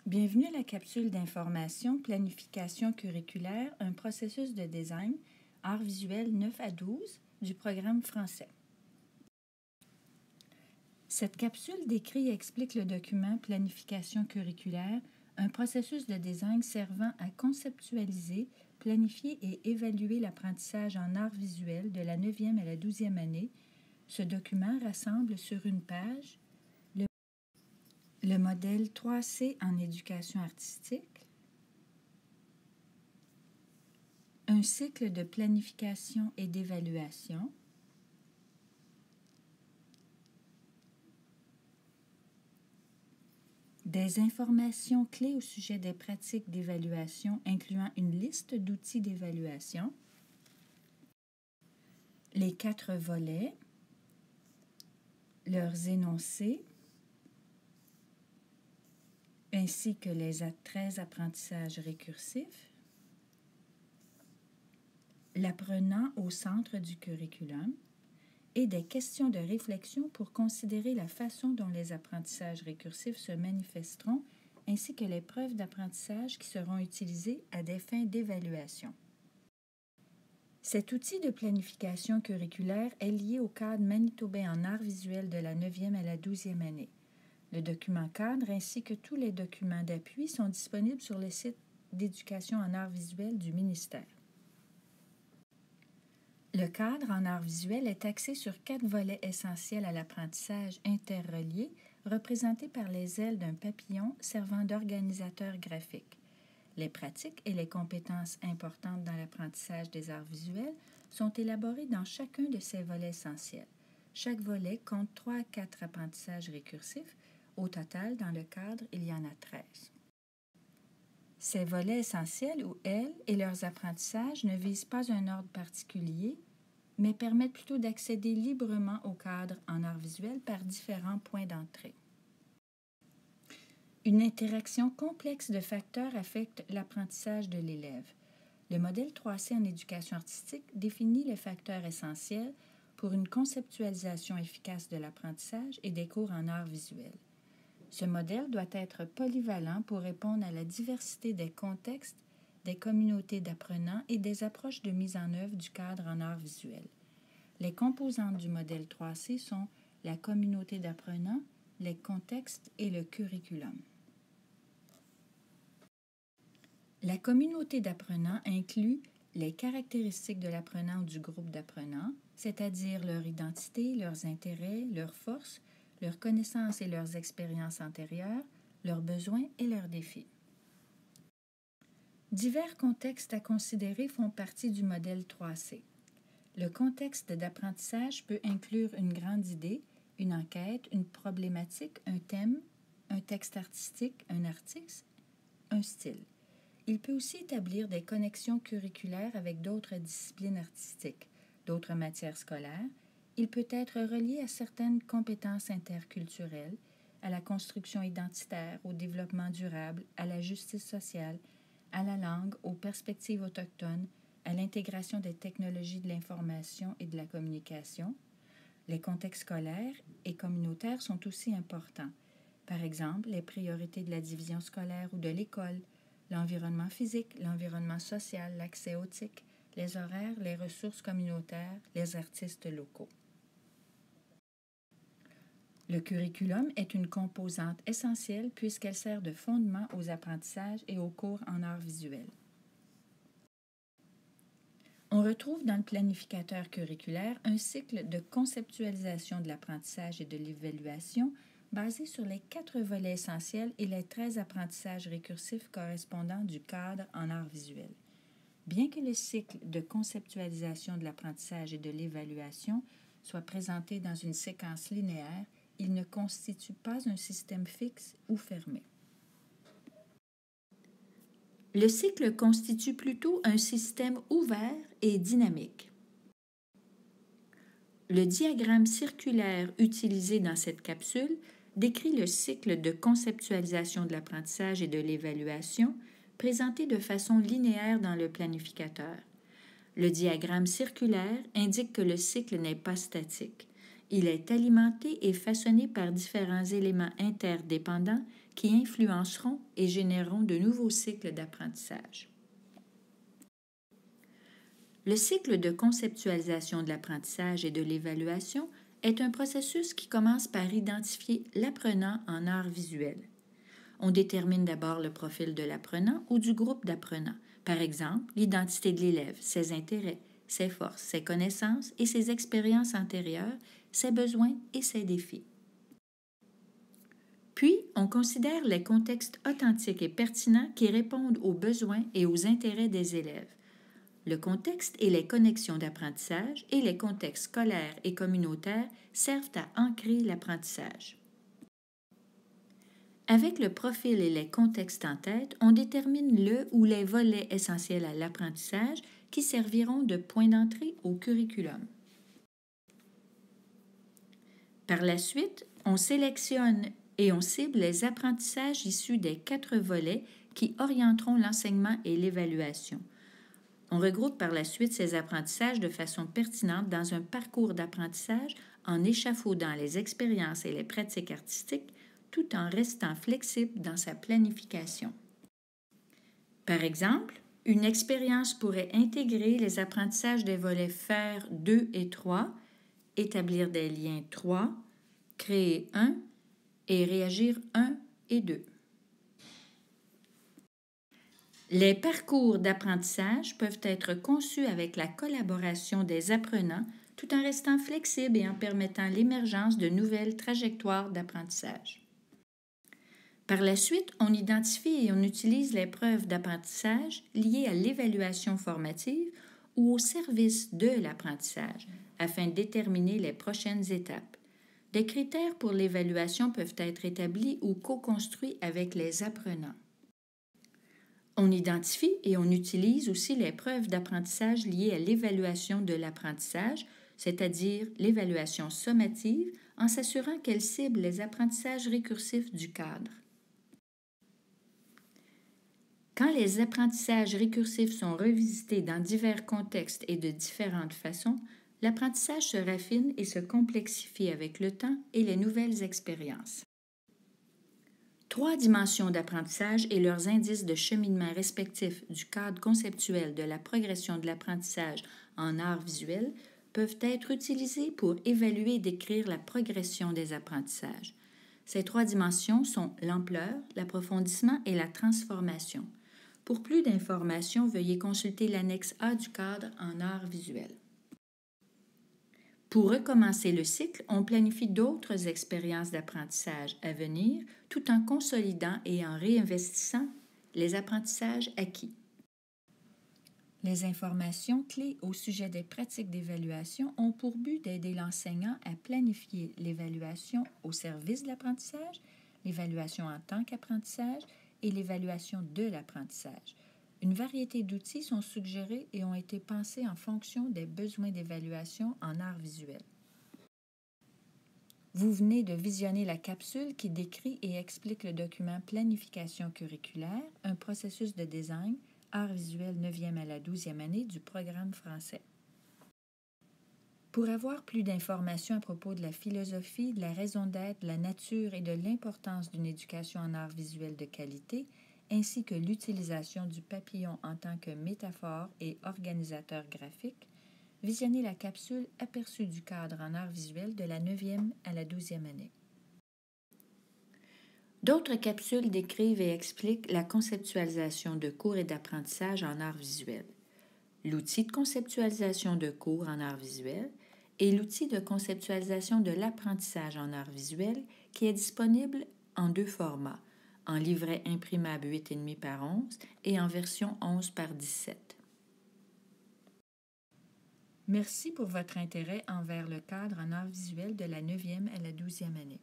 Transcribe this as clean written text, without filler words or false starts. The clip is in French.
Bienvenue à la capsule d'information Planification curriculaire, un processus de design, arts visuels 9 à 12 du programme français. Cette capsule décrit et explique le document Planification curriculaire, un processus de design servant à conceptualiser, planifier et évaluer l'apprentissage en arts visuels de la 9e à la 12e année. Ce document rassemble sur une page le modèle 3C en éducation artistique, un cycle de planification et d'évaluation, des informations clés au sujet des pratiques d'évaluation incluant une liste d'outils d'évaluation, les 4 volets, leurs énoncés, ainsi que les 13 apprentissages récursifs, l'apprenant au centre du curriculum et des questions de réflexion pour considérer la façon dont les apprentissages récursifs se manifesteront ainsi que les preuves d'apprentissage qui seront utilisées à des fins d'évaluation. Cet outil de planification curriculaire est lié au cadre manitobain en arts visuels de la 9e à la 12e année. Le document cadre ainsi que tous les documents d'appui sont disponibles sur le site d'éducation en arts visuels du ministère. Le cadre en arts visuels est axé sur 4 volets essentiels à l'apprentissage interreliés, représentés par les ailes d'un papillon servant d'organisateur graphique. Les pratiques et les compétences importantes dans l'apprentissage des arts visuels sont élaborées dans chacun de ces volets essentiels. Chaque volet compte 3 à 4 apprentissages récursifs. Au total, dans le cadre, il y en a 13. Ces volets essentiels ou ailes et leurs apprentissages ne visent pas un ordre particulier, mais permettent plutôt d'accéder librement au cadre en arts visuels par différents points d'entrée. Une interaction complexe de facteurs affecte l'apprentissage de l'élève. Le modèle 3C en éducation artistique définit les facteurs essentiels pour une conceptualisation efficace de l'apprentissage et des cours en arts visuels. Ce modèle doit être polyvalent pour répondre à la diversité des contextes, des communautés d'apprenants et des approches de mise en œuvre du cadre en arts visuels. Les composantes du modèle 3C sont la communauté d'apprenants, les contextes et le curriculum. La communauté d'apprenants inclut les caractéristiques de l'apprenant ou du groupe d'apprenants, c'est-à-dire leur identité, leurs intérêts, leurs forces, leurs connaissances et leurs expériences antérieures, leurs besoins et leurs défis. Divers contextes à considérer font partie du modèle 3C. Le contexte d'apprentissage peut inclure une grande idée, une enquête, une problématique, un thème, un texte artistique, un artiste, un style. Il peut aussi établir des connexions curriculaires avec d'autres disciplines artistiques, d'autres matières scolaires. Il peut être relié à certaines compétences interculturelles, à la construction identitaire, au développement durable, à la justice sociale, à la langue, aux perspectives autochtones, à l'intégration des technologies de l'information et de la communication. Les contextes scolaires et communautaires sont aussi importants. Par exemple, les priorités de la division scolaire ou de l'école, l'environnement physique, l'environnement social, l'accès aux TIC, les horaires, les ressources communautaires, les artistes locaux. Le curriculum est une composante essentielle puisqu'elle sert de fondement aux apprentissages et aux cours en arts visuels. On retrouve dans le planificateur curriculaire un cycle de conceptualisation de l'apprentissage et de l'évaluation basé sur les 4 volets essentiels et les 13 apprentissages récursifs correspondants du cadre en arts visuels. Bien que le cycle de conceptualisation de l'apprentissage et de l'évaluation soit présenté dans une séquence linéaire, il ne constitue pas un système fixe ou fermé. Le cycle constitue plutôt un système ouvert et dynamique. Le diagramme circulaire utilisé dans cette capsule décrit le cycle de conceptualisation de l'apprentissage et de l'évaluation présenté de façon linéaire dans le planificateur. Le diagramme circulaire indique que le cycle n'est pas statique. Il est alimenté et façonné par différents éléments interdépendants qui influenceront et généreront de nouveaux cycles d'apprentissage. Le cycle de conceptualisation de l'apprentissage et de l'évaluation est un processus qui commence par identifier l'apprenant en art visuel. On détermine d'abord le profil de l'apprenant ou du groupe d'apprenants, par exemple l'identité de l'élève, ses intérêts, ses forces, ses connaissances et ses expériences antérieures, ses besoins et ses défis. Puis, on considère les contextes authentiques et pertinents qui répondent aux besoins et aux intérêts des élèves. Le contexte et les connexions d'apprentissage et les contextes scolaires et communautaires servent à ancrer l'apprentissage. Avec le profil et les contextes en tête, on détermine le ou les volets essentiels à l'apprentissage qui serviront de point d'entrée au curriculum. Par la suite, on sélectionne et on cible les apprentissages issus des 4 volets qui orienteront l'enseignement et l'évaluation. On regroupe par la suite ces apprentissages de façon pertinente dans un parcours d'apprentissage en échafaudant les expériences et les pratiques artistiques tout en restant flexible dans sa planification. Par exemple, une expérience pourrait intégrer les apprentissages des volets faire 2 et 3, établir des liens 3, créer 1 et réagir 1 et 2. Les parcours d'apprentissage peuvent être conçus avec la collaboration des apprenants tout en restant flexibles et en permettant l'émergence de nouvelles trajectoires d'apprentissage. Par la suite, on identifie et on utilise les preuves d'apprentissage liées à l'évaluation formative ou au service de l'apprentissage afin de déterminer les prochaines étapes. Des critères pour l'évaluation peuvent être établis ou co-construits avec les apprenants. On identifie et on utilise aussi les preuves d'apprentissage liées à l'évaluation de l'apprentissage, c'est-à-dire l'évaluation sommative, en s'assurant qu'elle cible les apprentissages récursifs du cadre. Quand les apprentissages récursifs sont revisités dans divers contextes et de différentes façons, l'apprentissage se raffine et se complexifie avec le temps et les nouvelles expériences. 3 dimensions d'apprentissage et leurs indices de cheminement respectifs du cadre conceptuel de la progression de l'apprentissage en art visuel peuvent être utilisés pour évaluer et décrire la progression des apprentissages. Ces 3 dimensions sont l'ampleur, l'approfondissement et la transformation. Pour plus d'informations, veuillez consulter l'annexe A du cadre en art visuel. Pour recommencer le cycle, on planifie d'autres expériences d'apprentissage à venir tout en consolidant et en réinvestissant les apprentissages acquis. Les informations clés au sujet des pratiques d'évaluation ont pour but d'aider l'enseignant à planifier l'évaluation au service de l'apprentissage, l'évaluation en tant qu'apprentissage et l'évaluation de l'apprentissage. Une variété d'outils sont suggérés et ont été pensés en fonction des besoins d'évaluation en art visuel. Vous venez de visionner la capsule qui décrit et explique le document Planification curriculaire, un processus de design, art visuel 9e à la 12e année du programme français. Pour avoir plus d'informations à propos de la philosophie, de la raison d'être, de la nature et de l'importance d'une éducation en art visuel de qualité, ainsi que l'utilisation du papillon en tant que métaphore et organisateur graphique, visionnez la capsule Aperçu du cadre en art visuel de la 9e à la 12e année. D'autres capsules décrivent et expliquent la conceptualisation de cours et d'apprentissage en art visuel, l'outil de conceptualisation de cours en art visuel et l'outil de conceptualisation de l'apprentissage en art visuel qui est disponible en 2 formats, en livret imprimable 8,5 par 11 et en version 11 par 17. Merci pour votre intérêt envers le cadre en art visuel de la 9e à la 12e année.